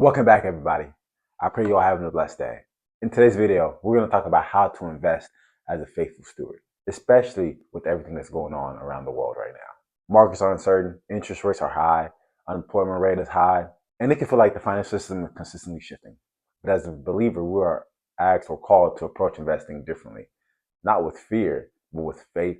Welcome back, everybody. I pray you all having a blessed day. In today's video, we're going to talk about how to invest as a faithful steward, especially with everything that's going on around the world right now. Markets are uncertain, interest rates are high, unemployment rate is high, and it can feel like the financial system is consistently shifting. But as a believer, we are asked or called to approach investing differently, not with fear, but with faith,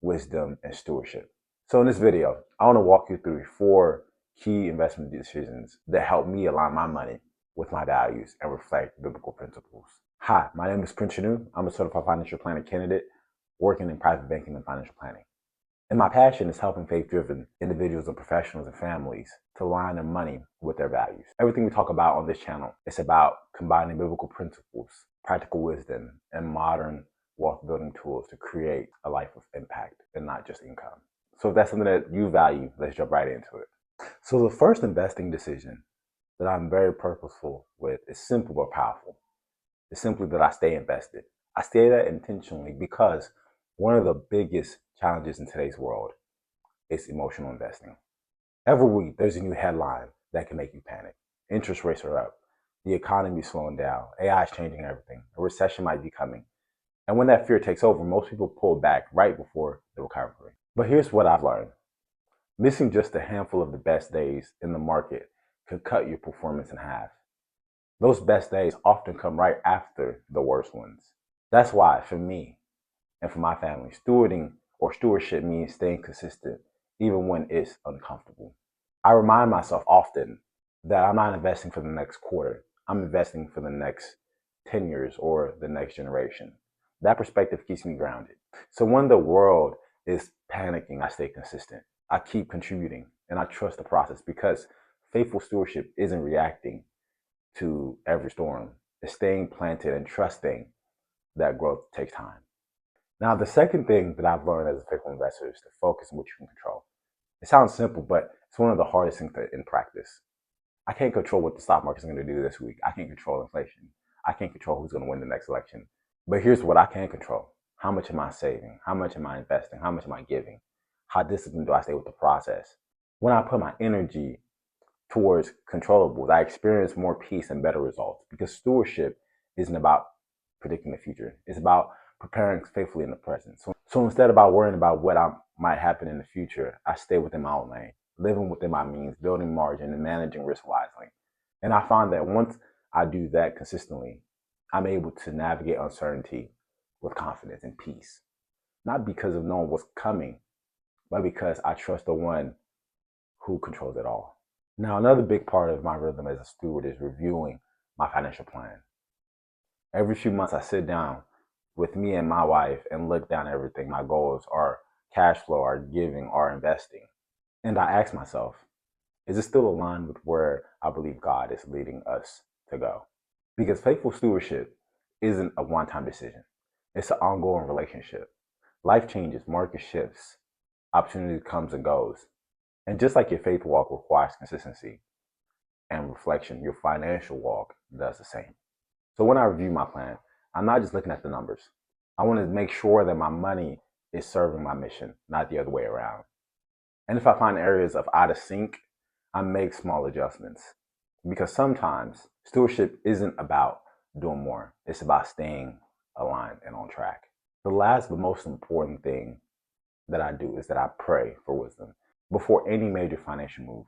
wisdom, and stewardship. So in this video, I want to walk you through 4 key investment decisions that help me align my money with my values and reflect biblical principles. Hi, my name is Prince Chenou. I'm a certified financial planner candidate working in private banking and financial planning. And my passion is helping faith-driven individuals and professionals and families to align their money with their values. Everything we talk about on this channel is about combining biblical principles, practical wisdom, and modern wealth building tools to create a life of impact and not just income. So if that's something that you value, let's jump right into it. So the first investing decision that I'm very purposeful with is simple but powerful. It's simply that I stay invested. I say that intentionally because one of the biggest challenges in today's world is emotional investing. Every week, there's a new headline that can make you panic. Interest rates are up. The economy is slowing down. AI is changing everything. A recession might be coming. And when that fear takes over, most people pull back right before the recovery. But here's what I've learned. Missing just a handful of the best days in the market could cut your performance in half. Those best days often come right after the worst ones. That's why, for me and for my family, stewardship means staying consistent even when it's uncomfortable. I remind myself often that I'm not investing for the next quarter. I'm investing for the next 10 years or the next generation. That perspective keeps me grounded. So when the world is panicking, I stay consistent. I keep contributing and I trust the process because faithful stewardship isn't reacting to every storm. It's staying planted and trusting that growth takes time. Now, the second thing that I've learned as a faithful investor is to focus on what you can control. It sounds simple, but it's one of the hardest things in practice. I can't control what the stock market is going to do this week. I can't control inflation. I can't control who's going to win the next election. But here's what I can control. How much am I saving? How much am I investing? How much am I giving? How disciplined do I stay with the process? When I put my energy towards controllables, I experience more peace and better results because stewardship isn't about predicting the future. It's about preparing faithfully in the present. So instead about worrying about what might happen in the future, I stay within my own lane, living within my means, building margin, and managing risk wisely. And I find that once I do that consistently, I'm able to navigate uncertainty with confidence and peace. Not because of knowing what's coming, but because I trust the one who controls it all. Now, another big part of my rhythm as a steward is reviewing my financial plan. Every few months, I sit down with me and my wife and look down at everything. My goals are cash flow, our giving, our investing. And I ask myself, is it still aligned with where I believe God is leading us to go? Because faithful stewardship isn't a one-time decision. It's an ongoing relationship. Life changes, market shifts, opportunity comes and goes. And just like your faith walk requires consistency and reflection, your financial walk does the same. So when I review my plan, I'm not just looking at the numbers. I want to make sure that my money is serving my mission, not the other way around. And if I find areas of out of sync, I make small adjustments. Because sometimes stewardship isn't about doing more. It's about staying aligned and on track. The last but most important thing that I do is that I pray for wisdom. Before any major financial move,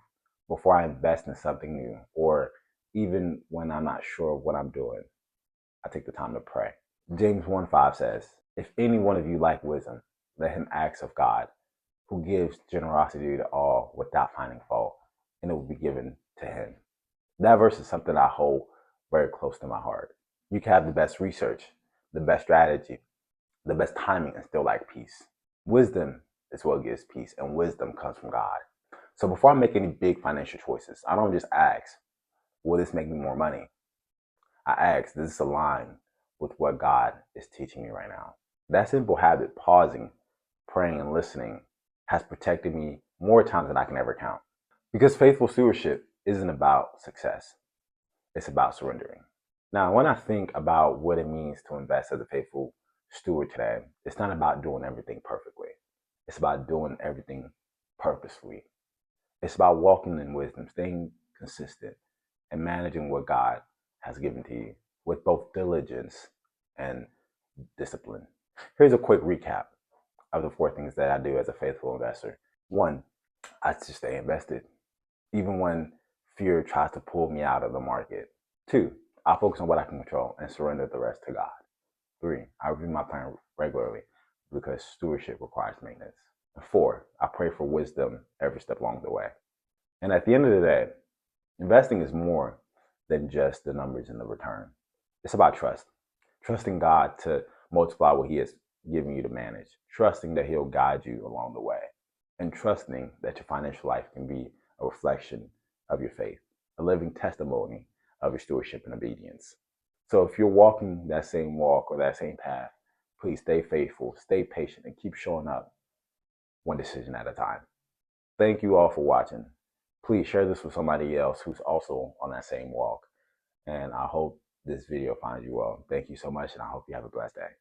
before I invest in something new, or even when I'm not sure what I'm doing, I take the time to pray. James 1:5 says, if any one of you lack wisdom, let him ask of God, who gives generosity to all without finding fault, and it will be given to him. That verse is something I hold very close to my heart. You can have the best research, the best strategy, the best timing, and still lack peace. Wisdom is what gives peace, and wisdom comes from God. So before I make any big financial choices, I don't just ask, will this make me more money? I ask, does this align with what God is teaching me right now? That simple habit, pausing, praying, and listening, has protected me more times than I can ever count. Because faithful stewardship isn't about success. It's about surrendering. Now, when I think about what it means to invest as a faithful steward today, it's not about doing everything perfectly. It's about doing everything purposefully. It's about walking in wisdom, staying consistent, and managing what God has given to you with both diligence and discipline. Here's a quick recap of the 4 things that I do as a faithful investor. 1, I just stay invested, even when fear tries to pull me out of the market. 2, I focus on what I can control and surrender the rest to God. 3, I review my plan regularly because stewardship requires maintenance. And 4, I pray for wisdom every step along the way. And at the end of the day, investing is more than just the numbers and the return. It's about trust. Trusting God to multiply what He has given you to manage. Trusting that He'll guide you along the way. And trusting that your financial life can be a reflection of your faith, a living testimony of your stewardship and obedience. So if you're walking that same walk or that same path, please stay faithful, stay patient, and keep showing up one decision at a time. Thank you all for watching. Please share this with somebody else who's also on that same walk. And I hope this video finds you well. Thank you so much, and I hope you have a blessed day.